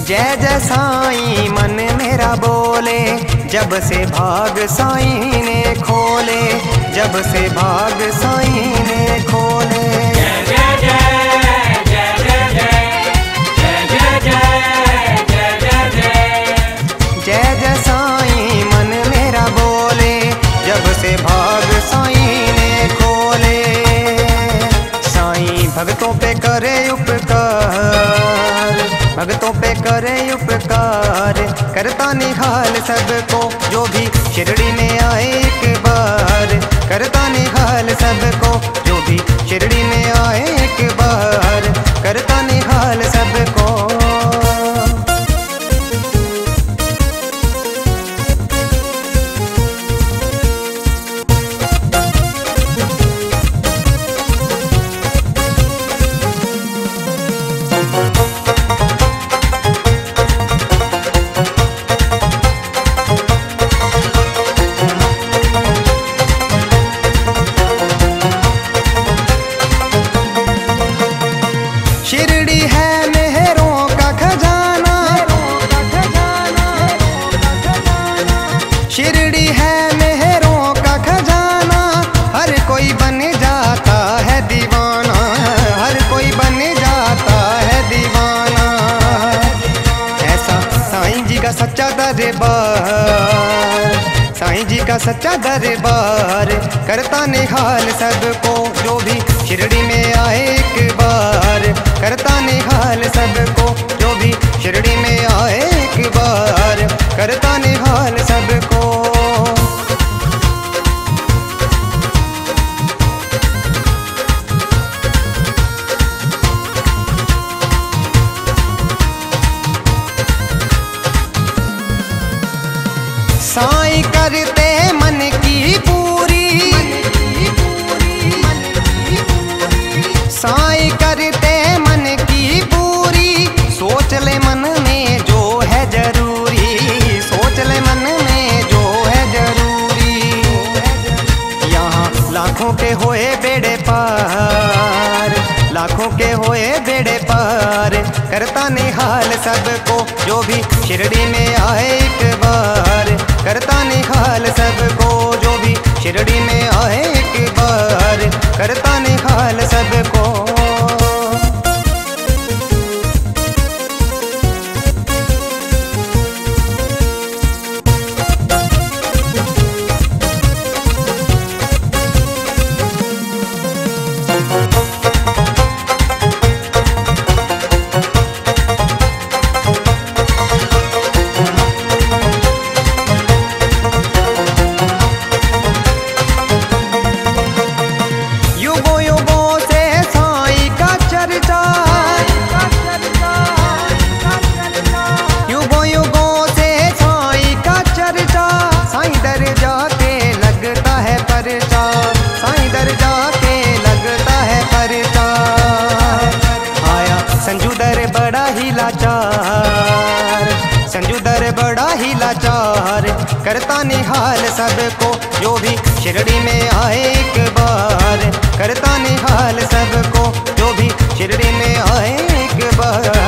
जय जय साईं मन मेरा बोले, जब से भाग साईं ने खोले, जब से भाग साईं ने खोले। जय जय जय जय जय जय जय जय जय जय जय जय जय साईं मन मेरा बोले, जब से भाग साईं ने खोले। साईं भक्तों पे करे उपकार, भक्तों पे करे उपकार, करता निहाल सबको जो भी शिरडी में आए एक बार, करता निहाल सबको जो भी शिरडी में आए एक बार, करता निहाल सबको। शिरडी है मेहरों का खजाना, शिरडी है मेहरों का खजाना, हर कोई बन जाता है दीवाना, हर कोई बन जाता है दीवाना। ऐसा साईं जी का सच्चा दरबार, साईं जी का सच्चा दरबार, करता निहाल सबको जो भी शिरडी में आए एक बार, करता निहाल सबको जो भी शिरडी में आए एक बार, करता निहाल सबको। साईं करते मन की पूरी, साईं करते मन की पूरी, सोच ले मन में जो है जरूरी, सोच ले मन में जो है जरूरी। यहाँ लाखों के होए बेड़े पार, लाखों के होए बेड़े पार, करता निहाल सबको जो भी शिरडी में आए एक बार, करता निहाल सबको जो भी शिरडी में आए एक बार, करता निहाल सबको। युगों युगों से साईं का चर्चा, युगों युगों से साईं का चर्चा, साईं दर जाके लगता है परचा, साईं दर जाके लगता है परचा। आया संजू दर बड़ा ही लाचार, संजू दर बड़ा ही लाचार, करता निहाल सबको जो भी शिरडी में आए एक बार, करता निहाल सबको जो भी शिरडी में आए एक बार।